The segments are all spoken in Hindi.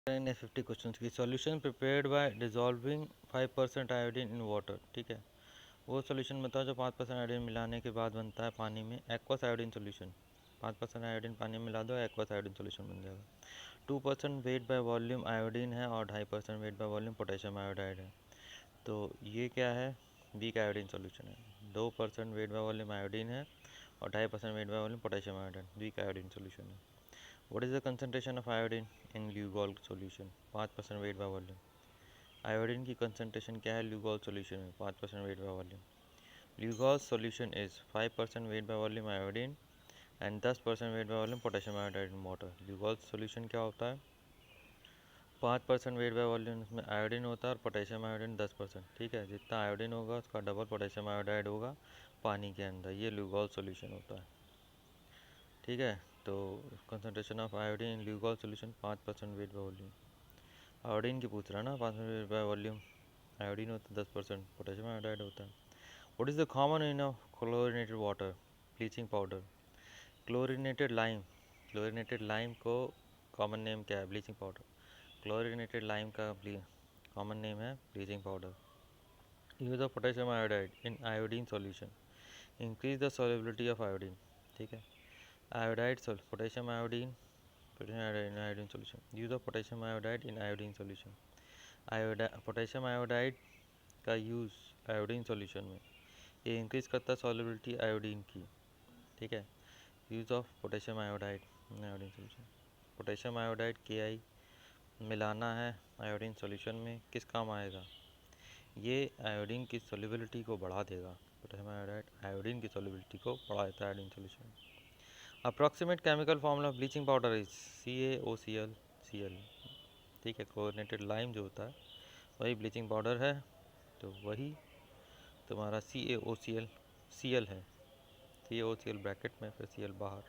इन 50 क्वेश्चन की solution prepared by dissolving 5% iodine in water. ठीक है, वो सॉल्यूशन बताओ जो 5% आयोडीन मिलाने के बाद बनता है पानी में एक्वस आयोडीन सॉल्यूशन। 5% आयोडीन पानी में मिला दो, एक्वस आयोडीन सॉल्यूशन बन जाएगा। 2% वेट बाय वॉल्यूम आयोडीन है और 2.5% weight by volume potassium iodide है। तो ये क्या है, वीक आयोडीन सॉल्यूशन है। 2% वेट बाय वॉल्यूम आयोडीन है और 2.5% weight by volume potassium iodide, weak iodine solution है। What is the concentration of iodine in Lugol solution? 5% weight by volume। Iodine की कंसनट्रेशन क्या है ल्यूगॉल सॉल्यूशन में? 5% weight by volume. Lugol solution is 5% weight by volume iodine and 10% weight by volume potassium iodide in water. Lugol solution क्या होता है? 5% वेट बाय वॉल्यूम इसमें आयोडीन होता है और पोटेशियम आयोडीन 10%। ठीक है, जितना आयोडीन होगा उसका डबल पोटेशियम आयोडाइड होगा पानी के अंदर। ये ल्यूगॉल सॉल्यूशन होता है। ठीक है, तो concentration of iodine in Lugol solution 5% weight by volume. Iodine की पूछ रहा है ना, 5% वेट बाय वॉल्यूम आयोडीन होता है, 10% पोटेशियम आयोडाइड होता है। What is the common in of chlorinated water? Bleaching powder. Chlorinated lime, chlorinated lime को कॉमन नेम क्या है? Bleaching powder. क्लोरिनेटेड लाइम का कॉमन नेम है bleaching powder. Use of potassium iodide in iodine solution, increase the solubility of iodine. ठीक है, iodide potassium iodine, potassium iodide in iodine solution. Use of potassium iodide in iodine solution. Potassium iodide का यूज़ आयोडीन सॉल्यूशन में, ये इंक्रीज करता है सॉल्युबिलिटी आयोडीन की। ठीक है, use of potassium iodide in iodine solution. Potassium iodide KI मिलाना है आयोडीन सॉल्यूशन में, किस काम आएगा? ये आयोडीन की सॉल्युबिलिटी को बढ़ा देगा। पोटेशियम आयोडाइड आयोडीन की सॉल्युबिलिटी को बढ़ा देता है iodine solution. Approximate chemical formula of bleaching powder is CaOCl। ठीक है, क्लोरिनेटेड लाइम जो होता है वही ब्लीचिंग पाउडर है, तो वही तुम्हारा CaOCl है। CaOCl ब्रैकेट में, फिर Cl बाहर।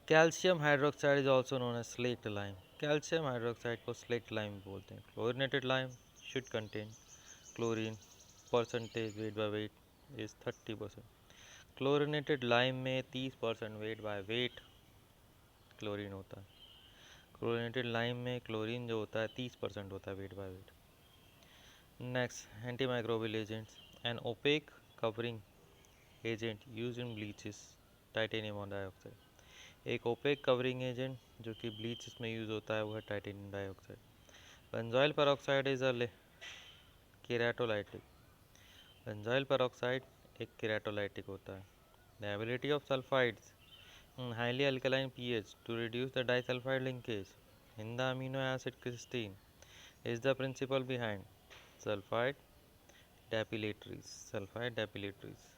Calcium hydroxide is also known as slaked lime. Calcium hydroxide को स्लेक्ट लाइम बोलते हैं। Chlorinated lime should contain chlorine, percentage weight by weight is 30%। Chlorinated lime में 30% वेट बाय वेट क्लोरीन होता है। क्लोरिनेटेड लाइम में क्लोरीन जो होता है 30% होता है wait by wait. Next, anti microbial agents. An opaque covering agent use in bleach is titanium dioxide. एक ओपेक कवरिंग एजेंट जो कि ब्लीच में यूज़ होता है वो है titanium dioxide. Benzoyl peroxide is a keratolytic. Benzoyl peroxide एक केराटोलाइटिक होता है। The ability of sulphides highly alkaline pH to reduce the disulfide linkage in the amino acid cysteine is the principle behind sulfide depilatories। sulfide depilatories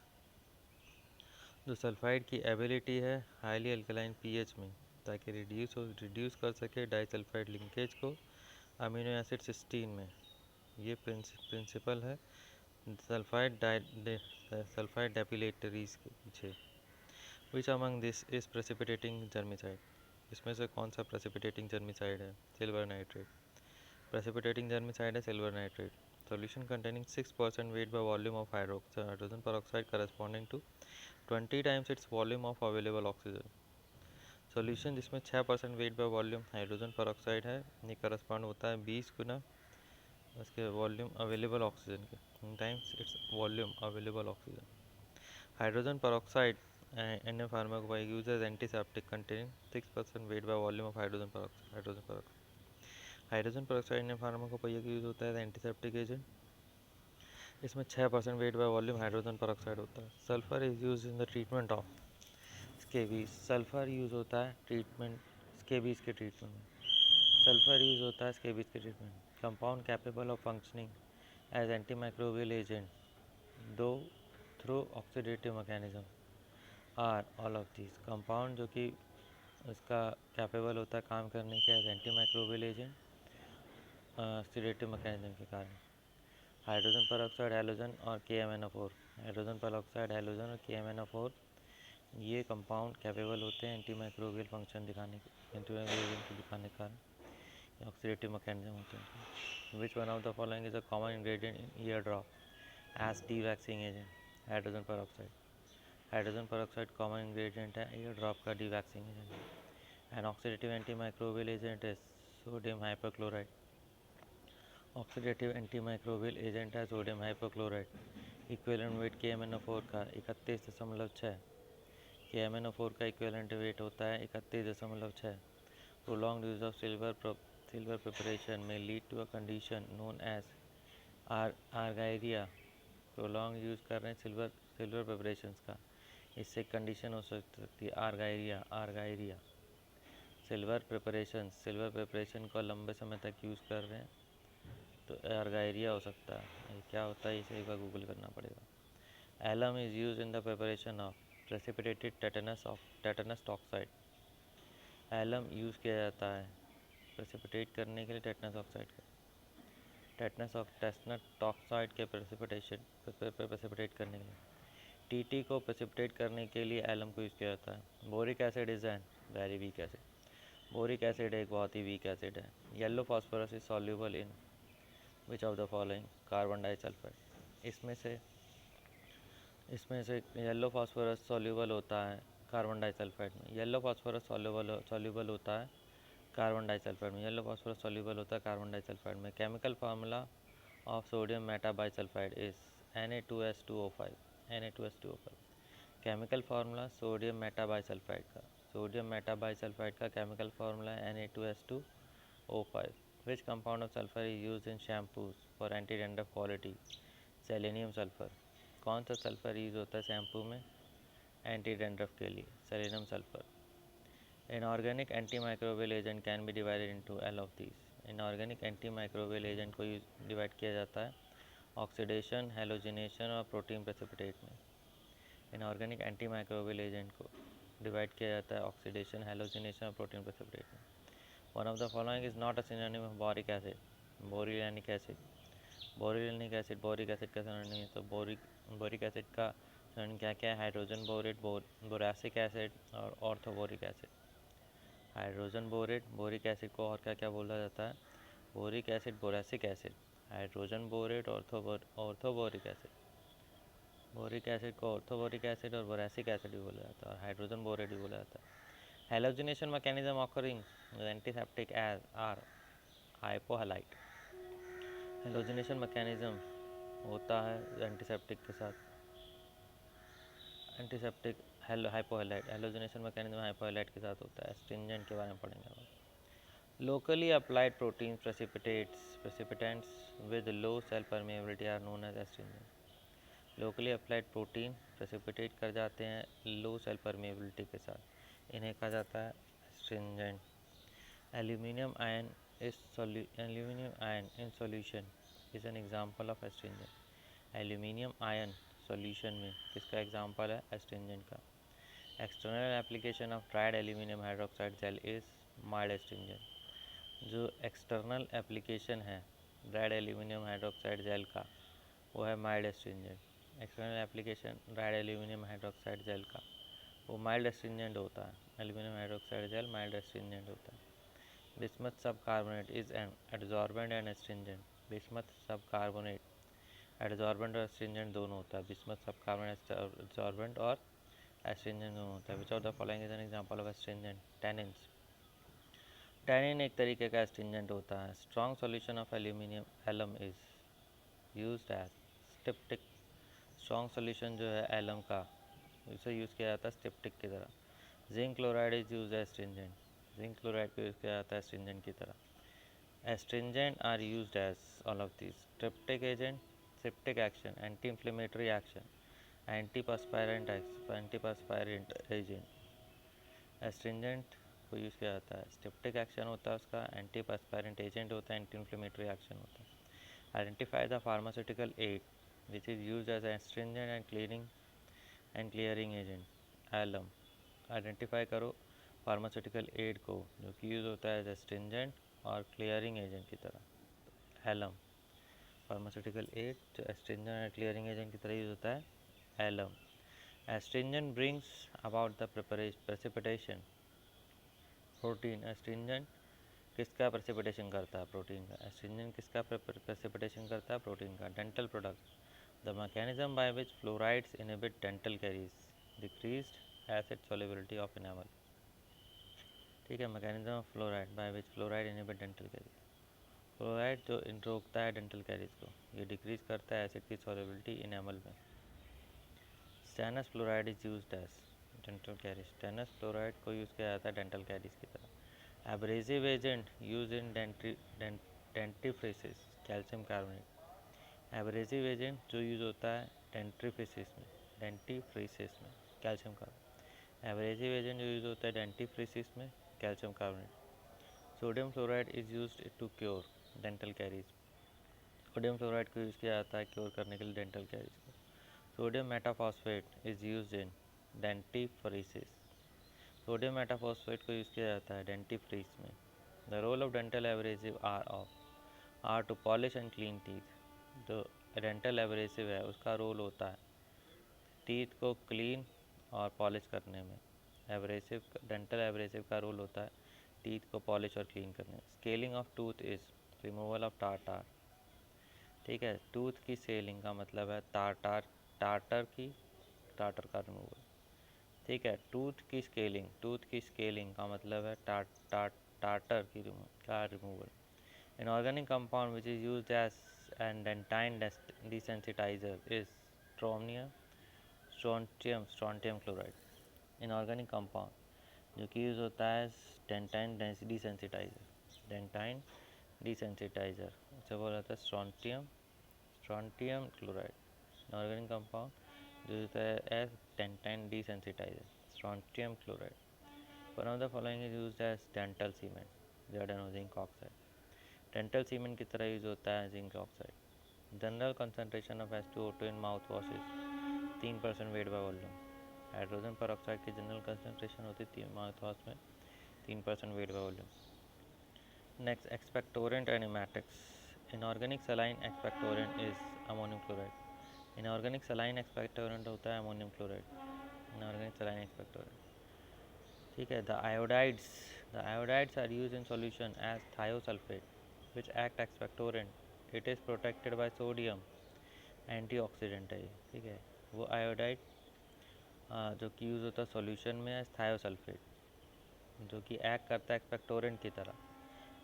जो सल्फाइड की एबिलिटी है हाईली अल्कलाइन पीएच में, ताकि रिड्यूस कर सके डाइसल्फाइड लिंकेज को अमीनो एसिड सिस्टीन में। ये प्रिंसिपल है सल्फाइड डेपिलेटरीज के पीछे। Which among this is precipitating germicide? इसमें से कौन सा प्रेसिपिटेटिंग जर्मिसाइड है? Silver nitrate. प्रेसिपिटेटिंग जर्मिसाइड है silver nitrate. Solution containing 6% weight by volume of hydrogen peroxide corresponding to 20 times its volume of available oxygen। Solution जिसमें 6% weight by volume hydrogen peroxide है, ये करस्पॉन्ड होता है 20 गुना उसके वॉल्यूम अवेलेबल ऑक्सीजन के, times its volume available oxygen. Hydrogen peroxide in pharmacopoeia use as antiseptic containing 6% weight by volume of hydrogen peroxide in pharmacopoeia का यूज होता है एंटीसेप्टिक एजेंट। इसमें 6% weight by volume hydrogen peroxide होता है। Sulphur is use in the treatment of scabies. Sulphur use होता है ट्रीटमेंट स्केबीज के ट्रीटमेंट में। सल्फर यूज होता है स्केबीज के treatment. Compound capable of functioning as anti microbial agent दो through oxidative mechanism are all of this. Compound जो कि इसका कैपेबल होता है काम करने के as anti microbial agent oxidative mechanism के कारण। हाइड्रोजन पेरोक्साइड, हैलोजन और KMnO4। हाइड्रोजन पेरोक्साइड, हैलोजन और KMnO4 ये कंपाउंड कैपेबल होते हैं एंटी माइक्रोबियल फंक्शन दिखाने के, एंटी माइक्रोबियल एजेंट को दिखाने के कारण ऑक्सीडेटिव मैकेनिज्म होते हैं। Which one of the following is a common ingredient in ear drop as dewaxing agent? Hydrogen peroxide. Hydrogen peroxide common ingredient है ईयर ड्रॉप का dewaxing agent. An oxidative anti microbial agent is sodium hypochloride. Oxidative antimicrobial agent है sodium hypochloride. Equivalent weight KMnO4 का 31.6। KMnO4 का इक्विवेलेंट वेट होता है 31.6। Prolonged use of silver preparation में lead to a condition known as argyria. Prolong use कर रहे हैं सिल्वर प्रिपरेशंस का, इससे कंडीशन हो सकती है आर्गायरिया। सिल्वर प्रिपरेशन को लंबे समय तक यूज़ कर रहे हैं तो आर्गायरिया हो सकता है। ये क्या होता है इसे एक बार गूगल करना पड़ेगा। Alum is use in the preparation of precipitated tetanus toxoid. Alum use किया जाता है प्रेसिपिटेट करने के लिए टेटनस ऑक्साइड का, टेटनस टॉक्साइड के प्रेसिपिटेट करने के लिए। टीटी को प्रेसिपिटेट करने के लिए एलम को यूज़ किया जाता है। Boric acid is an very weak acid. Boric acid एक बहुत ही वीक एसिड है। Yellow phosphorus is soluble in which of the following? Carbon disulphide. इसमें से येलो फास्फोरस सॉल्यूबल होता है कार्बन डाइसल्फाइड में। येलो फास्फोरस सॉल्यूबल होता है कार्बन डाइसल्फाइड में। येलो फास्फोरस सॉल्यूबल होता है कार्बन डाइसल्फाइड में। Chemical formula of sodium metabisulphide is Na2S2O5। Chemical formula sodium metabisulphide का केमिकल फार्मूला है Na2S2O5। Which compound of sulphur is use in shampoos for anti dandruff quality? Selenium sulphur. कौन सा सल्फर यूज होता है शैम्पू में एंटी डैंड्रफ के लिए? Selenium sulphur. Inorganic antimicrobial agent can be divided into L of these. Inorganic antimicrobial agent को डिवाइड किया जाता है ऑक्सीडेशन, हेलोजिनेशन और प्रोटीन प्रेसिपिटेट में। इनऑर्गेनिक एंटीमाइक्रोबियल एजेंट को डिवाइड किया जाता है ऑक्सीडेशन, हेलोजिनेशन और प्रोटीन प्रेसिपिटेट में। One of the following is not a synonym of boric acid. Boric acid boric acid का सिनोनिम है, तो बोरिक एसिड का सिनोनिम क्या क्या है? हाइड्रोजन बोरेट, बोरासिक एसिड और orthoboric acid. Hydrogen borate, boric acid को और क्या क्या बोला जाता है? Boric acid, boracic acid, hydrogen borate, orthoboric acid. Boric acid को ऑर्थोबोरिक एसिड और बोरासिक एसिड भी बोला जाता है और हाइड्रोजन बोरेट भी बोला जाता है। Halogenation mechanism occurring antiseptic as are hypohalite. Halogenation mechanism होता है एंटीसेप्टिक के साथ, हाइपोहलाइट। हेलोजिनेशन मैकेनिज्म हाइपोहलाइट के साथ होता है। एस्ट्रिंजेंट के बारे में पढ़ेंगे। Locally applied protein precipitants with low cell permeability are known as astringent. Locally applied protein precipitate कर जाते हैं लो सेल परमेबिलिटी के साथ, इन्हें कहा जाता है astringent. Aluminium ion in solution is an example of astringent. Aluminium ion solution में किसका एग्जांपल है? एस्ट्रिंजेंट का। External application of dried aluminium hydroxide gel is mild astringent. जो एक्सटर्नल एप्लीकेशन है ड्राइड एल्यूमिनियम हाइड्रोक्साइड जेल का, वो है mild astringent. External application dried aluminium hydroxide gel का, वो माइल्ड एस्ट्रिंजेंट होता है। Aluminium hydroxide gel mild astringent होता है। बिस्मथ सब carbonate is an adsorbent and astringent. Bismuth सब कार्बोनेट एडजॉर्बेंट और एस्ट्रिंजेंट दोनों होता है। बिस्मथ सब कार्बोनेट एडजॉर्बेंट और एस्ट्रिंजेंट दोनों होता है। Which of the following is an example of astringent? Tannins. Tannin एक तरीके का एस्ट्रिंजेंट होता है। Strong solution of aluminium alum is used as styptic. Strong solution जो है एलम का, उसे यूज़ किया जाता है स्टिप्टिक की तरह। Zinc chloride is use as astringent. Zinc chloride को यूज़ किया जाता है एस्ट्रिंजेंट की तरह। Astringent are used as all of this styptic agent, styptic action, anti inflammatory action, antiperspirant agent. Astringent को यूज़ किया जाता है, स्टिप्टिक एक्शन होता है उसका, एंटीपर्स्पायरेंट एजेंट होता है, एंटी इन्फ्लेमेटरी एक्शन होता है। Identify the pharmaceutical aid which is used as astringent and clearing agent. Alum. Identify करो फार्मास्यूटिकल एड को जो कि यूज़ होता है एज एस्ट्रिंजेंट और क्लियरिंग एजेंट की तरह। एलम फार्मास्यूटिकल एड जो एस्ट्रिंजेंट और क्लियरिंग एजेंट की तरह यूज़ होता है, alum. Astringent brings about the precipitation protein. Astringent किसका प्रेसिपिटेशन करता है? प्रोटीन का। एस्ट्रिंजेंट किसका प्रेसिपिटेशन करता है? प्रोटीन का। Dental product. The mechanism by which fluorides inhibit dental caries decreased acid solubility of enamel. ठीक है। Mechanism of fluoride by which fluoride inhibit dental caries. Fluoride जो रोकता है डेंटल कैरीज को, ये डिक्रीज करता है एसिड की सॉल्युबिलिटी इनेमल में। Stannous fluoride is used as dental caries. Stannous fluoride को यूज़ किया जाता है डेंटल कैरीज की तरह। Abrasive agent use in dentifrices calcium carbonate. Abrasive agent जो यूज़ होता है डेंटिफ्रिसिस में कैल्शियम कार्बोनेट। एब्रेसिव एजेंट जो यूज़ होता है डेंटिफ्रिसिस में calcium carbonate. Sodium fluoride is used to cure dental caries. Sodium fluoride को यूज़ किया जाता है क्योर करने के लिए डेंटल कैरीज को। Sodium metaphosphate is used in dentifrices. Sodium metaphosphate को यूज़ किया जाता है डेंटिफ्रीज में। The role of dental abrasive are to polish and clean teeth. जो डेंटल एब्रेसिव है उसका रोल होता है टीथ को क्लीन और पॉलिश करने में। डेंटल एब्रेसिव का रोल होता है टीथ को पॉलिश और क्लीन करने में। Scaling of tooth is removal of tartar. ठीक है, टूथ की सेलिंग का मतलब है टार्टर का रिमूवल। ठीक है, टूथ की स्केलिंग का मतलब है टार्टर का removal. Inorganic compound which is used as an dentine desensitizer is strontium chloride. Inorganic compound जो कि यूज़ होता है डेंटाइन डिसेंसिटाइजर उसे बोला जाता है स्ट्रोंटियम क्लोराइड। इनऑर्गेनिक कंपाउंड जो होता है as dentine desensitizer strontium chloride. One of the following is used as dental cement zinc oxide. Dental cement की तरह यूज होता है zinc oxide. General concentration of H2O2 in mouth wash is 3% weight by volume. Hydrogen peroxide की जनरल कंसंट्रेशन होती है माउथ वॉश में 3% weight by volume. Next, expectorant and emetics. Inorganic saline expectorant is ammonium chloride. Inorganic saline expectorant होता है ammonium chloride. Inorganic saline expectorant. ठीक है, the iodides are use in solution as thiosulphate which act expectorant. It is protected by sodium, antioxidant है ये। ठीक है, वो आयोडाइड जो कि यूज़ होता है सॉल्यूशन में एज थायोसल्फेट, जो कि एक्ट करता है एक्सपेक्टोरेंट की तरह।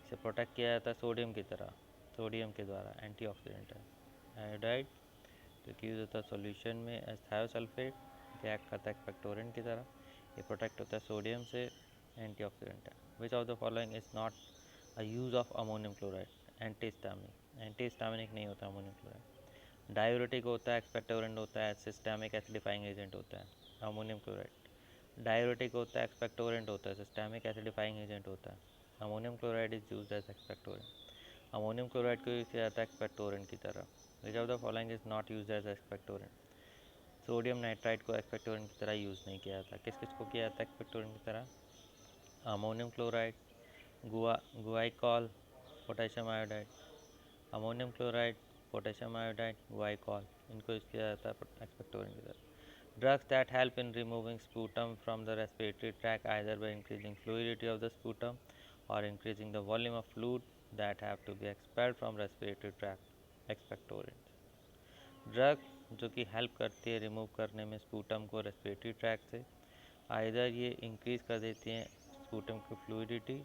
इसे प्रोटेक्ट किया जाता है सोडियम की तरह, सोडियम के द्वारा, एंटीऑक्सीडेंट है। आयोडाइड जो कि यूज़ होता है सॉल्यूशन में एज थायोसल्फेट, ये एक्ट करता है एक्सपेक्टोरेंट की तरह, ये प्रोटेक्ट होता है सोडियम से, एंटीऑक्सीडेंट है। Which of the following is not a use of ammonium chloride? Antihistaminic नहीं होता अमोनियम क्लोराइड। डायूरेटिक होता है, एक्सपेक्टोरेंट होता है, सिस्टेमिक एसिडिफाइंग एजेंट होता है अमोनियम क्लोराइड। डायूरेटिक होता है, एक्सपेक्टोरेंट होता है, सिस्टेमिक एसिडिफाइंग एजेंट होता है। Ammonium chloride is used as expectorant. Ammonium chloride को यूज़ किया जाता है एक्सपेक्टोरेंट की तरह। Which of the following is not used as expectorant? Sodium nitride को एक्सपेक्टोरेंट की तरह यूज़ नहीं किया जाता। किस किस को किया जाता है एक्सपेक्टोरेंट की तरह? Ammonium chloride, guaiacol, potassium iodide. Ammonium chloride, potassium iodide, guaiacol, इनको यूज़ किया जाता है एक्सपेक्टोरेंट की तरह। Drugs that help in removing sputum from the respiratory tract either by increasing fluidity of the sputum और increasing the volume of fluid that have to be expelled from respiratory tract. Expectorant drug जो कि हेल्प करती है रिमूव करने में स्पूटम को रेस्पिरेटरी ट्रैक से, आइदर ये इंक्रीज़ कर देती हैं स्पूटम की फ्लूइडिटी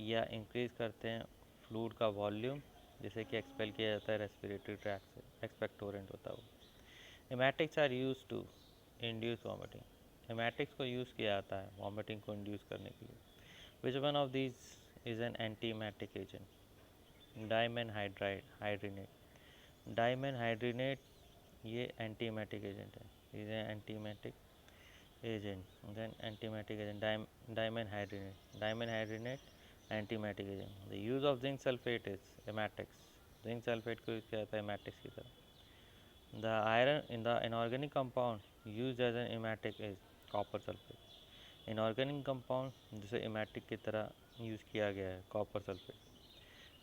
या इंक्रीज़ करते हैं फ्लूइड का वॉल्यूम, जिसे कि एक्सपेल किया जाता है रेस्पिरेटरी ट्रैक से। एक्सपेक्टोरेंट होता है वो। Emetics are used to induce vomiting. Emetics को यूज़ किया जाता है वॉमिटिंग को इंड्यूस करने के लिए। Which one of these is an antiemetic agent? Dimenhydrinate. Dimenhydrinate ये एंटीमेटिक एजेंट है। Is antiemetic agent antiemetic agent dimenhydrinate antiemetic agent. The use of zinc sulphate is emetics. Zinc sulphate को यूज किया जाता है हेमेटिक्स की तरह। The iron in the inorganic compound use as an emetic is copper sulphate. Inorganic compound जिसे हेमेटिक की तरह यूज किया गया है copper sulphate.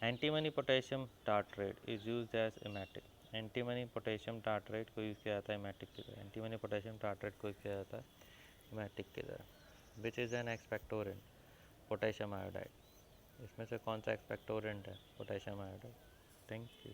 Antimony potassium tartrate is use as emetic. Antimony potassium tartrate को यूज़ किया जाता है हेमेटिक की तरह। एंटीमनी पोटेशियम टार्ट्रेट को यूज़ किया जाता है हेमेटिक की तरह। Which is an expectorant? Potassium iodide. इसमें से कौन सा एक्सपेक्टोरेंट है? Potassium iodide. Thank you.